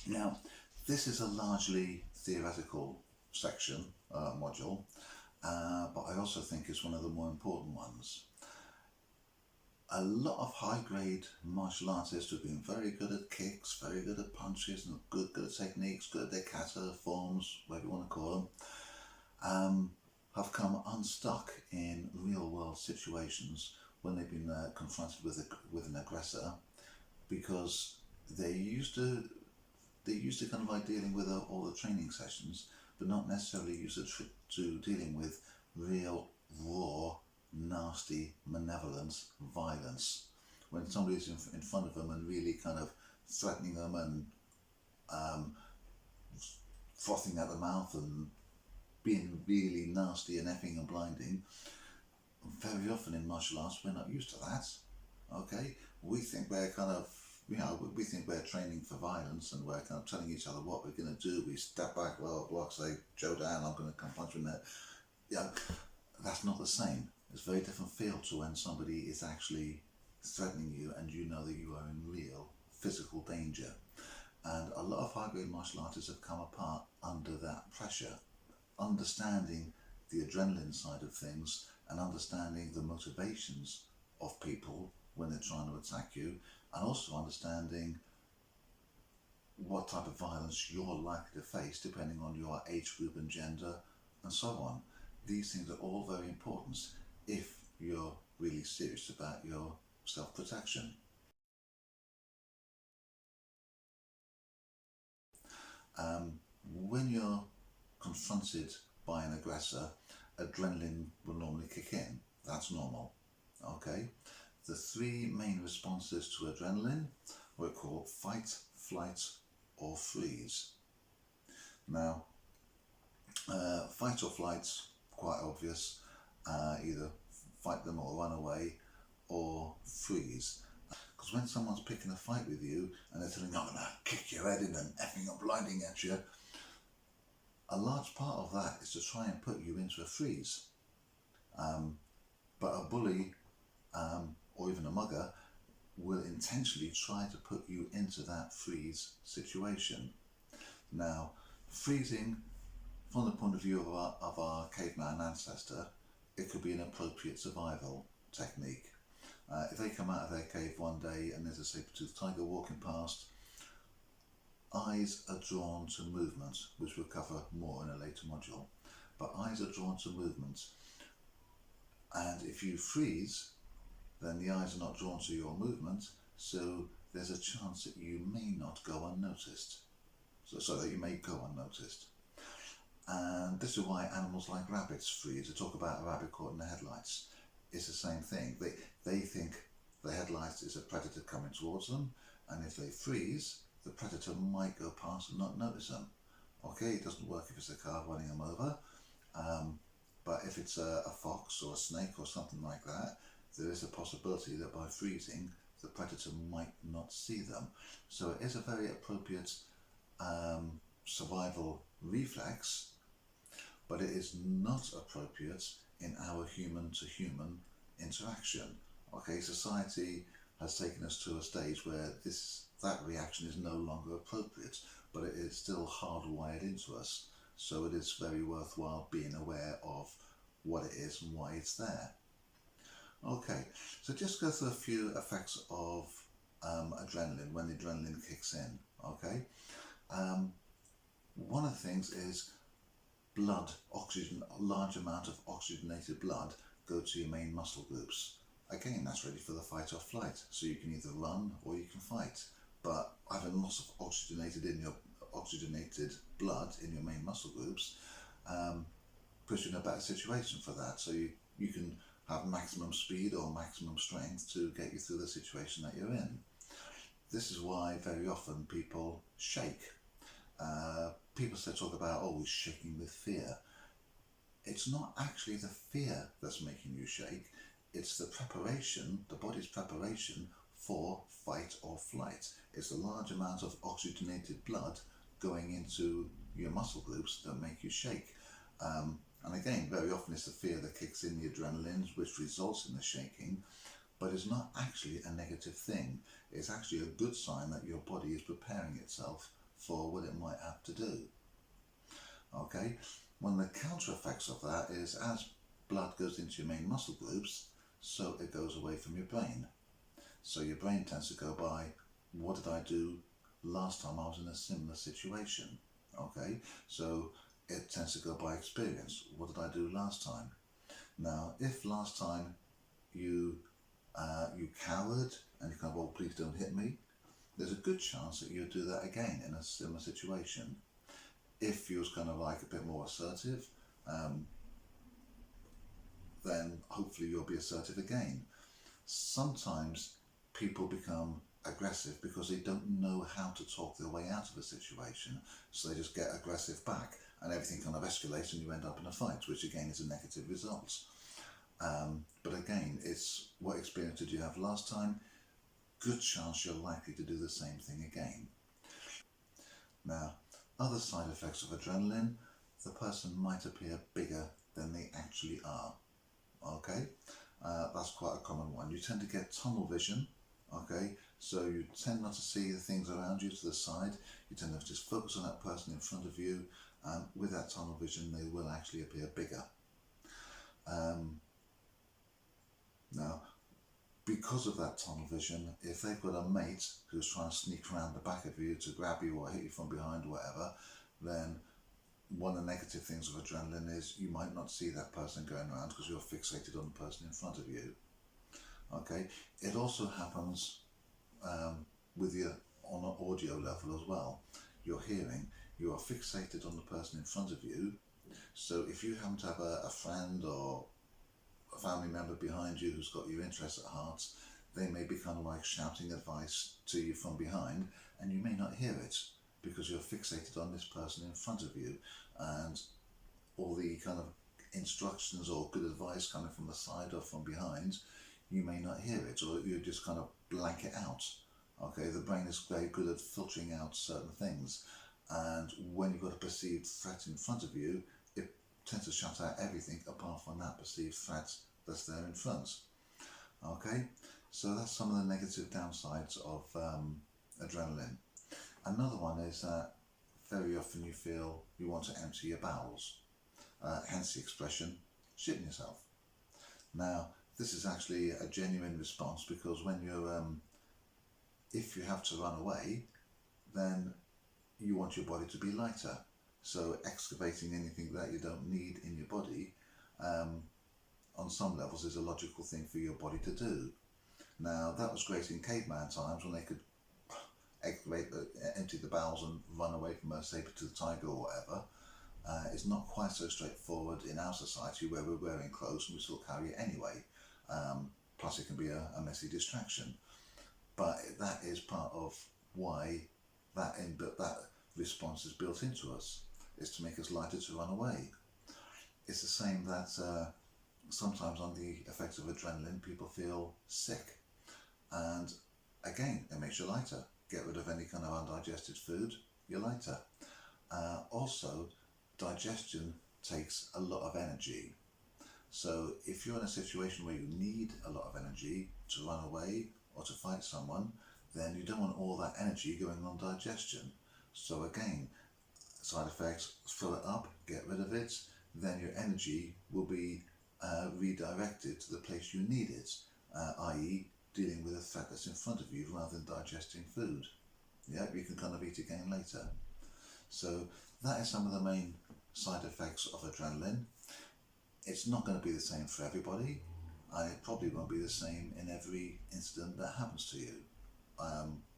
Now, this is a largely theoretical section, module, but I also think it's one of the more important ones. A lot of high-grade martial artists who've been very good at kicks, very good at punches, and good at techniques, good at their kata forms, whatever you want to call them, have come unstuck in real-world situations when they've been confronted with an aggressor, because they're used to kind of like dealing with all the training sessions, but not necessarily used to dealing with real, raw, nasty, malevolent violence. When somebody's in front of them and really kind of threatening them and frothing at the mouth and being really nasty and effing and blinding, very often in martial arts we're not used to that. Okay, we think we're kind of, we think we're training for violence and we're kind of telling each other what we're going to do. We step back, well, block, say, Joe down, I'm going to come punch you in there. That's not the same. It's a very different feel to when somebody is actually threatening you and you know that you are in real physical danger. And a lot of high-grade martial artists have come apart under that pressure, understanding the adrenaline side of things and understanding the motivations of people when they're trying to attack you, and also understanding what type of violence you're likely to face depending on your age group and gender and so on. These things are all very important if you're really serious about your self-protection. When you're confronted by an aggressor, adrenaline will normally kick in. That's normal. Okay? The three main responses to adrenaline were called fight, flight, or freeze. Now, fight or flight's quite obvious. Either fight them or run away, or freeze. Because when someone's picking a fight with you and they're telling you, I'm going to kick your head in and effing and blinding at you, a large part of that is to try and put you into a freeze. But a bully or even a mugger will intentionally try to put you into that freeze situation. Now, freezing, from the point of view of our caveman ancestor, it could be an appropriate survival technique. If they come out of their cave one day and there's a saber-toothed tiger walking past, eyes are drawn to movement, which we'll cover more in a later module, but eyes are drawn to movement. And if you freeze, then the eyes are not drawn to your movement, so there's a chance that you may not go unnoticed. So that you may go unnoticed. And this is why animals like rabbits freeze. To talk about a rabbit caught in the headlights, it's the same thing. They think the headlights is a predator coming towards them, and if they freeze, the predator might go past and not notice them. Okay, it doesn't work if it's a car running them over, but if it's a fox or a snake or something like that, there is a possibility that by freezing, the predator might not see them. So it is a very appropriate survival reflex, but it is not appropriate in our human-to-human interaction. Okay, society has taken us to a stage where that reaction is no longer appropriate, but it is still hardwired into us. So it is very worthwhile being aware of what it is and why it's there. Okay, so just go through a few effects of adrenaline when the adrenaline kicks in. Okay, one of the things is blood, oxygen, a large amount of oxygenated blood go to your main muscle groups. Again, that's ready for the fight or flight, so you can either run or you can fight. But having lots of oxygenated blood in your main muscle groups puts you in a better situation for that. So you can have maximum speed or maximum strength to get you through the situation that you're in. This is why very often people shake. People talk about, oh, he's shaking with fear. It's not actually the fear that's making you shake, it's the preparation, the body's preparation for fight or flight. It's the large amount of oxygenated blood going into your muscle groups that make you shake. And again, very often it's the fear that kicks in the adrenaline, which results in the shaking, but it's not actually a negative thing. It's actually a good sign that your body is preparing itself for what it might have to do. Okay, one of the counter effects of that is as blood goes into your main muscle groups, so it goes away from your brain. So your brain tends to go by, what did I do last time I was in a similar situation? Okay, so it tends to go by experience. What did I do last time? Now, if last time you cowered and you kind of, oh, please don't hit me, there's a good chance that you'll do that again in a similar situation. If you was kind of like a bit more assertive, then hopefully you'll be assertive again. Sometimes people become aggressive because they don't know how to talk their way out of a situation, so they just get aggressive back and everything kind of escalates and you end up in a fight, which again is a negative result. But again, it's what experience did you have last time? Good chance you're likely to do the same thing again. Now, other side effects of adrenaline, the person might appear bigger than they actually are. Okay, that's quite a common one. You tend to get tunnel vision. Okay, so you tend not to see the things around you to the side. You tend to just focus on that person in front of you, and with that tunnel vision they will actually appear bigger. Now, because of that tunnel vision, if they've got a mate who's trying to sneak around the back of you to grab you or hit you from behind or whatever, then one of the negative things of adrenaline is you might not see that person going around because you're fixated on the person in front of you. Okay, it also happens with you on an audio level as well. Your hearing, you are fixated on the person in front of you, so if you happen to have a friend or a family member behind you who's got your interests at heart, they may be kind of like shouting advice to you from behind and you may not hear it because you're fixated on this person in front of you, and all the kind of instructions or good advice coming from the side or from behind, you may not hear it, or you just kind of blank it out. Okay, the brain is very good at filtering out certain things, and when you've got a perceived threat in front of you, it tends to shut out everything apart from that perceived threat that's there in front. Okay, so that's some of the negative downsides of adrenaline. Another one is that very often you feel you want to empty your bowels, hence the expression, shitting yourself. Now, this is actually a genuine response because when you're, if you have to run away, then you want your body to be lighter. So excavating anything that you don't need in your body, on some levels, is a logical thing for your body to do. Now, that was great in caveman times when they could excavate, empty the bowels and run away from a saber-toothed tiger or whatever. It's not quite so straightforward in our society where we're wearing clothes and we still carry it anyway. Plus it can be a messy distraction. But that is part of why that response is built into us, is to make us lighter to run away. It's the same that sometimes on the effects of adrenaline people feel sick, and again it makes you lighter. Get rid of any kind of undigested food, you're lighter. Also, digestion takes a lot of energy. So if you're in a situation where you need a lot of energy to run away or to fight someone, then you don't want all that energy going on digestion. So again, side effects, fill it up, get rid of it, then your energy will be redirected to the place you need it, i.e. dealing with a threat that's in front of you rather than digesting food. Yeah, you can kind of eat again later. So that is some of the main side effects of adrenaline. It's not going to be the same for everybody, and it probably won't be the same in every incident that happens to you,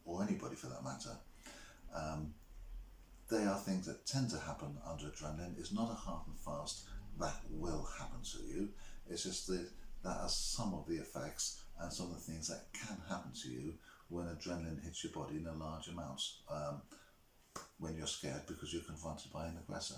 or anybody for that matter. They are things that tend to happen under adrenaline. It's not a hard and fast that will happen to you. It's just that are some of the effects and some of the things that can happen to you when adrenaline hits your body in a large amount, when you're scared because you're confronted by an aggressor.